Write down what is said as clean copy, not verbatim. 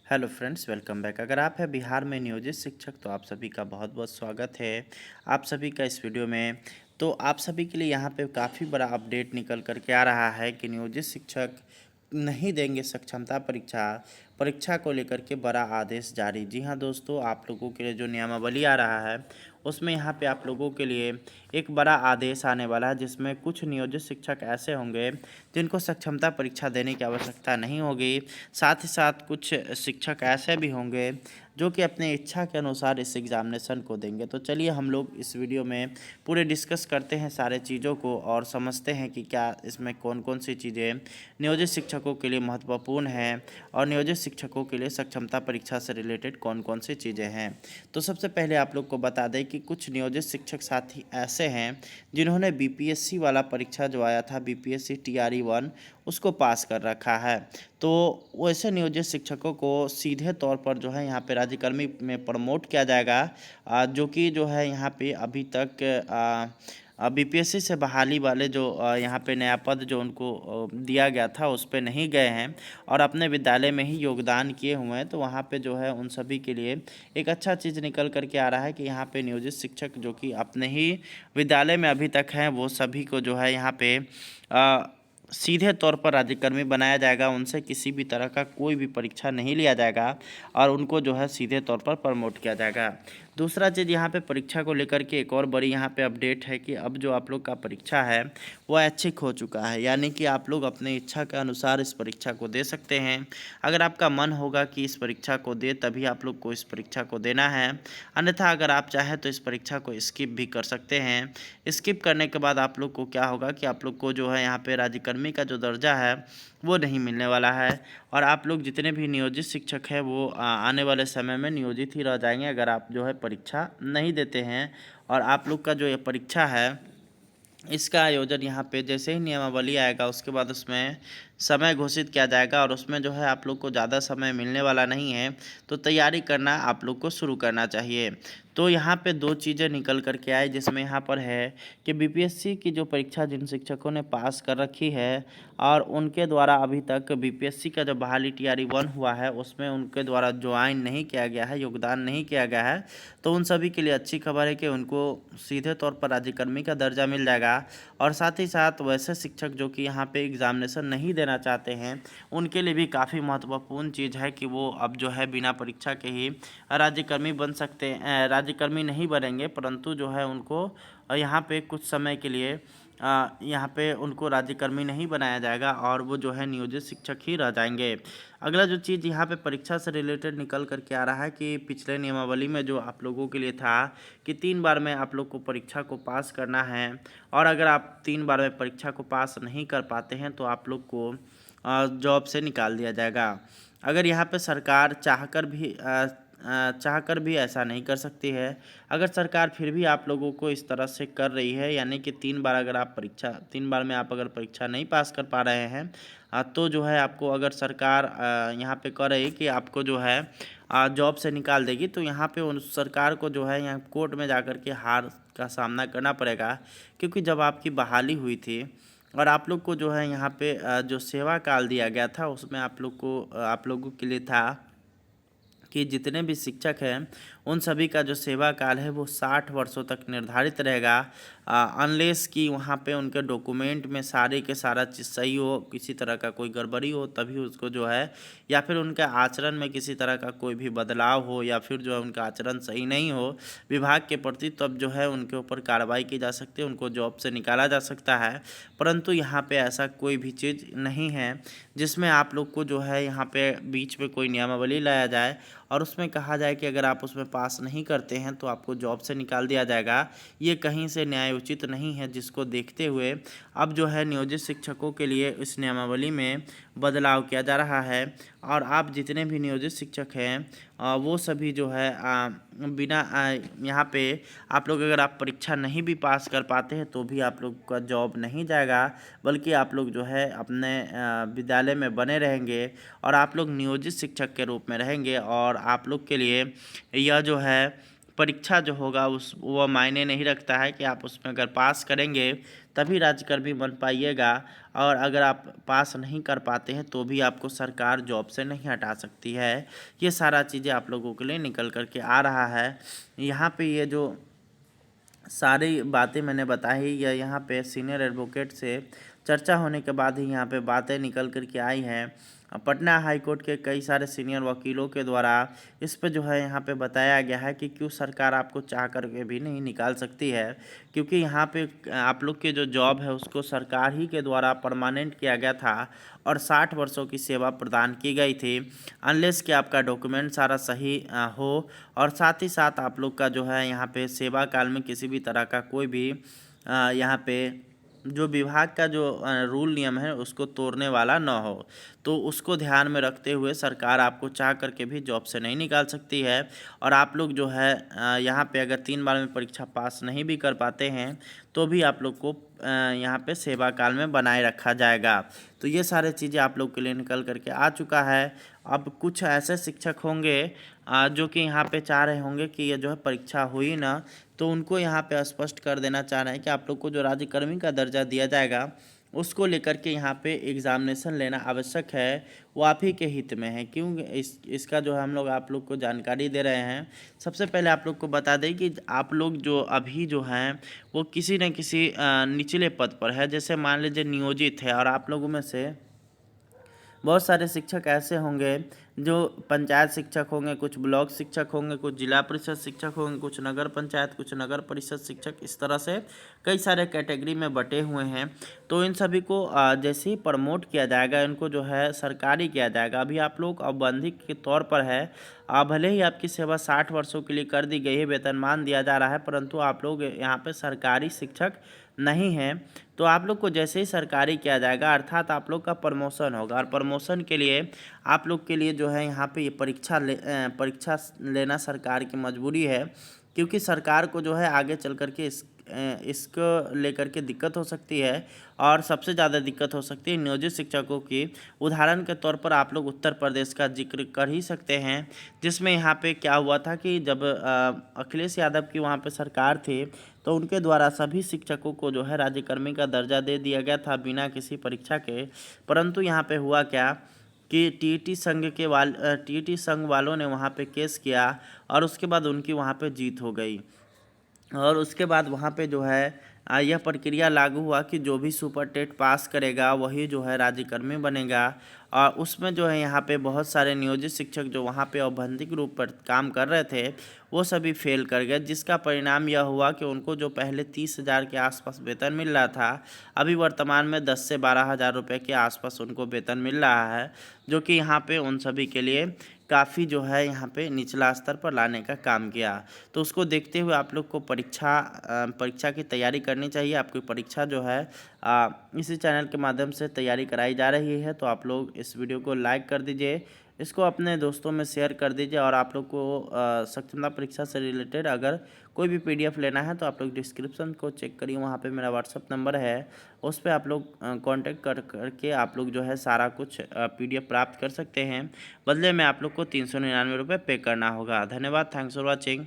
Hello friends, welcome back. अगर आप हैं बिहार में नियोजित शिक्षक तो आप सभी का बहुत बहुत स्वागत है आप सभी का इस वीडियो में। तो आप सभी के लिए यहाँ पे काफ़ी बड़ा अपडेट निकल कर के आ रहा है कि नियोजित शिक्षक नहीं देंगे सक्षमता परीक्षा। परीक्षा को लेकर के बड़ा आदेश जारी। जी हाँ दोस्तों, आप लोगों के लिए जो नियमावली आ रहा है उसमें यहाँ पे आप लोगों के लिए एक बड़ा आदेश आने वाला है, जिसमें कुछ नियोजित शिक्षक ऐसे होंगे जिनको सक्षमता परीक्षा देने की आवश्यकता नहीं होगी। साथ ही साथ कुछ शिक्षक ऐसे भी होंगे जो कि अपने इच्छा के अनुसार इस एग्ज़ामिनेशन को देंगे। तो चलिए हम लोग इस वीडियो में पूरे डिस्कस करते हैं सारे चीज़ों को और समझते हैं कि क्या इसमें कौन कौन सी चीज़ें नियोजित शिक्षकों के लिए महत्वपूर्ण हैं और नियोजित शिक्षकों के लिए सक्षमता परीक्षा से रिलेटेड कौन कौन सी चीज़ें हैं। तो सबसे पहले आप लोग को बता दें कि कुछ नियोजित शिक्षक साथी ऐसे हैं जिन्होंने बीपीएससी वाला परीक्षा जो आया था, बीपीएससी टीआरई 1, उसको पास कर रखा है। तो वैसे नियोजित शिक्षकों को सीधे तौर पर जो है यहाँ पे राज्यकर्मी में प्रमोट किया जाएगा, जो कि जो है यहाँ पे अभी तक बीपीएससी से बहाली वाले जो यहाँ पे नया पद जो उनको दिया गया था उस पे नहीं गए हैं और अपने विद्यालय में ही योगदान किए हुए हैं। तो वहाँ पे जो है उन सभी के लिए एक अच्छा चीज़ निकल कर के आ रहा है कि यहाँ पे नियोजित शिक्षक जो कि अपने ही विद्यालय में अभी तक हैं, वो सभी को जो है यहाँ पे सीधे तौर पर राज्यकर्मी बनाया जाएगा। उनसे किसी भी तरह का कोई भी परीक्षा नहीं लिया जाएगा और उनको जो है सीधे तौर पर प्रमोट किया जाएगा। दूसरा चीज़ यहाँ पे परीक्षा को लेकर के एक और बड़ी यहाँ पे अपडेट है कि अब जो आप लोग का परीक्षा है वो ऐच्छिक हो चुका है, यानी कि आप लोग अपने इच्छा के अनुसार इस परीक्षा को दे सकते हैं। अगर आपका मन होगा कि इस परीक्षा को दे तभी आप लोग को इस परीक्षा को देना है, अन्यथा अगर आप चाहें तो इस परीक्षा को स्किप भी कर सकते हैं। स्किप करने के बाद आप लोग को क्या होगा कि आप लोग को जो है यहाँ पे राज्यकर्मी का जो दर्जा है वो नहीं मिलने वाला है और आप लोग जितने भी नियोजित शिक्षक हैं वो आने वाले समय में नियोजित ही रह जाएंगे अगर आप जो है परीक्षा नहीं देते हैं। और आप लोग का जो ये परीक्षा है इसका आयोजन यहाँ पे जैसे ही नियमावली आएगा उसके बाद उसमें समय घोषित किया जाएगा और उसमें जो है आप लोग को ज़्यादा समय मिलने वाला नहीं है, तो तैयारी करना आप लोग को शुरू करना चाहिए। तो यहाँ पे दो चीज़ें निकल कर के आए, जिसमें यहाँ पर है कि बीपीएससी की जो परीक्षा जिन शिक्षकों ने पास कर रखी है और उनके द्वारा अभी तक बीपीएससी का जो बहाली टीआरई 1 हुआ है उसमें उनके द्वारा ज्वाइन नहीं किया गया है, योगदान नहीं किया गया है, तो उन सभी के लिए अच्छी खबर है कि उनको सीधे तौर पर राज्यकर्मी का दर्जा मिल जाएगा। और साथ ही साथ वैसे शिक्षक जो कि यहाँ पे एग्ज़ामिनेशन नहीं देना चाहते हैं उनके लिए भी काफ़ी महत्वपूर्ण चीज़ है कि वो अब जो है बिना परीक्षा के ही राज्यकर्मी बन सकते हैं। राज्यकर्मी नहीं बनेंगे परंतु जो है उनको यहाँ पे कुछ समय के लिए यहाँ पे उनको राज्यकर्मी नहीं बनाया जाएगा और वो जो है नियोजित शिक्षक ही रह जाएंगे। अगला जो चीज़ यहाँ पे परीक्षा से रिलेटेड निकल करके आ रहा है कि पिछले नियमावली में जो आप लोगों के लिए था कि 3 बार में आप लोग को परीक्षा को पास करना है और अगर आप 3 बार में परीक्षा को पास नहीं कर पाते हैं तो आप लोग को जॉब से निकाल दिया जाएगा। अगर यहाँ पे सरकार चाहकर भी ऐसा नहीं कर सकती है। अगर सरकार फिर भी आप लोगों को इस तरह से कर रही है, यानी कि 3 बार अगर आप 3 बार में आप अगर परीक्षा नहीं पास कर पा रहे हैं तो जो है आपको अगर सरकार यहाँ पे कर रही कि आपको जो है जॉब से निकाल देगी, तो यहाँ पे उन सरकार को जो है यहाँ कोर्ट में जाकर के हार का सामना करना पड़ेगा। क्योंकि जब आपकी बहाली हुई थी और आप लोग को जो है यहाँ पे जो सेवा काल दिया गया था उसमें आप लोगों के लिए था कि जितने भी शिक्षक हैं उन सभी का जो सेवा काल है वो 60 वर्षों तक निर्धारित रहेगा, अनलेस कि वहाँ पे उनके डॉक्यूमेंट में सारे के सारा चीज़ सही हो, किसी तरह का कोई गड़बड़ी हो तभी उसको जो है, या फिर उनके आचरण में किसी तरह का कोई भी बदलाव हो या फिर जो है उनका आचरण सही नहीं हो विभाग के प्रति, तब जो है उनके ऊपर कार्रवाई की जा सकती है, उनको जॉब से निकाला जा सकता है। परंतु यहाँ पे ऐसा कोई भी चीज़ नहीं है जिसमें आप लोग को जो है यहाँ पे बीच में कोई नियमावली लाया जाए और उसमें कहा जाए कि अगर आप उसमें पास नहीं करते हैं तो आपको जॉब से निकाल दिया जाएगा। ये कहीं से न्यायोचित नहीं है, जिसको देखते हुए अब जो है नियोजित शिक्षकों के लिए इस नियमावली में बदलाव किया जा रहा है और आप जितने भी नियोजित शिक्षक हैं वो सभी जो है बिना यहाँ पे आप लोग अगर आप परीक्षा नहीं भी पास कर पाते हैं तो भी आप लोग का जॉब नहीं जाएगा, बल्कि आप लोग जो है अपने विद्यालय में बने रहेंगे और आप लोग नियोजित शिक्षक के रूप में रहेंगे और आप लोग के लिए यह जो है परीक्षा जो होगा उस वो मायने नहीं रखता है कि आप उसमें अगर पास करेंगे तभी राज्यकर्मी बन पाइएगा, और अगर आप पास नहीं कर पाते हैं तो भी आपको सरकार जॉब से नहीं हटा सकती है। ये सारा चीज़ें आप लोगों के लिए निकल कर के आ रहा है। यहाँ पे ये जो सारी बातें मैंने बताई, या यहाँ पे सीनियर एडवोकेट से चर्चा होने के बाद ही यहाँ पे बातें निकल कर के आई हैं। पटना हाई कोर्ट के कई सारे सीनियर वकीलों के द्वारा इस पे जो है यहाँ पे बताया गया है कि क्यों सरकार आपको चाह कर के भी नहीं निकाल सकती है, क्योंकि यहाँ पे आप लोग के जो जॉब है उसको सरकार ही के द्वारा परमानेंट किया गया था और 60 वर्षों की सेवा प्रदान की गई थी, अनलेस कि आपका डॉक्यूमेंट सारा सही हो, और साथ ही साथ आप लोग का जो है यहाँ पे सेवा काल में किसी भी तरह का कोई भी यहाँ पे जो विभाग का जो रूल नियम है उसको तोड़ने वाला न हो। तो उसको ध्यान में रखते हुए सरकार आपको चाह करके भी जॉब से नहीं निकाल सकती है, और आप लोग जो है यहाँ पे अगर 3 बार में परीक्षा पास नहीं भी कर पाते हैं तो भी आप लोग को यहाँ पे सेवा काल में बनाए रखा जाएगा। तो ये सारे चीज़ें आप लोग के लिए निकल करके आ चुका है। अब कुछ ऐसे शिक्षक होंगे जो कि यहाँ पे चाह रहे होंगे कि ये जो है परीक्षा हुई ना, तो उनको यहाँ पे स्पष्ट कर देना चाह रहे हैं कि आप लोग को जो राज्यकर्मी का दर्जा दिया जाएगा उसको लेकर के यहाँ पे एग्ज़ामिनेशन लेना आवश्यक है, वो आप ही के हित में है। क्यों इसका जो है हम लोग आप लोग को जानकारी दे रहे हैं। सबसे पहले आप लोग को बता दें कि आप लोग जो अभी जो हैं वो किसी न किसी निचले पद पर है, जैसे मान लीजिए नियोजित है, और आप लोगों में से बहुत सारे शिक्षक ऐसे होंगे जो पंचायत शिक्षक होंगे, कुछ ब्लॉक शिक्षक होंगे, कुछ जिला परिषद शिक्षक होंगे, कुछ नगर पंचायत, कुछ नगर परिषद शिक्षक, इस तरह से कई सारे कैटेगरी में बटे हुए हैं। तो इन सभी को जैसे ही प्रमोट किया जाएगा, इनको जो है सरकारी किया जाएगा। अभी आप लोग औपबंधिक के तौर पर है, भले ही आपकी सेवा 60 वर्षों के लिए कर दी गई है, वेतनमान दिया जा रहा है, परंतु आप लोग यहाँ पे सरकारी शिक्षक नहीं हैं। तो आप लोग को जैसे ही सरकारी किया जाएगा अर्थात आप लोग का प्रमोशन होगा, और प्रमोशन के लिए आप लोग के लिए जो है यहाँ पे ये परीक्षा लेना सरकार की मजबूरी है, क्योंकि सरकार को जो है आगे चल कर के इसको लेकर के दिक्कत हो सकती है, और सबसे ज़्यादा दिक्कत हो सकती है नियोजित शिक्षकों की। उदाहरण के तौर पर आप लोग उत्तर प्रदेश का जिक्र कर ही सकते हैं, जिसमें यहाँ पे क्या हुआ था कि जब अखिलेश यादव की वहाँ पे सरकार थी तो उनके द्वारा सभी शिक्षकों को जो है राज्यकर्मी का दर्जा दे दिया गया था बिना किसी परीक्षा के। परंतु यहाँ पे हुआ क्या कि टीईटी संघ वालों ने वहाँ पे केस किया, और उसके बाद उनकी वहाँ पे जीत हो गई, और उसके बाद वहाँ पे जो है यह प्रक्रिया लागू हुआ कि जो भी सुपर टेट पास करेगा वही जो है राज्यकर्मी बनेगा। और उसमें जो है यहाँ पे बहुत सारे नियोजित शिक्षक जो वहाँ पे औपबंधिक रूप पर काम कर रहे थे वो सभी फेल कर गए, जिसका परिणाम यह हुआ कि उनको जो पहले 30,000 के आसपास वेतन मिल रहा था, अभी वर्तमान में 10 से 12,000 रुपये के आसपास उनको वेतन मिल रहा है, जो कि यहाँ पे उन सभी के लिए काफ़ी जो है यहाँ पे निचला स्तर पर लाने का काम किया। तो उसको देखते हुए आप लोग को परीक्षा की तैयारी करनी चाहिए। आपकी परीक्षा जो है इसी चैनल के माध्यम से तैयारी कराई जा रही है, तो आप लोग इस वीडियो को लाइक कर दीजिए, इसको अपने दोस्तों में शेयर कर दीजिए, और आप लोग को सक्षमता परीक्षा से रिलेटेड अगर कोई भी पीडीएफ लेना है तो आप लोग डिस्क्रिप्शन को चेक करिए, वहाँ पे मेरा व्हाट्सअप नंबर है, उस पर आप लोग कांटेक्ट करके आप लोग जो है सारा कुछ पीडीएफ प्राप्त कर सकते हैं। बदले में आप लोग को 399 रुपये पे करना होगा। धन्यवाद, थैंक्स फॉर वॉचिंग।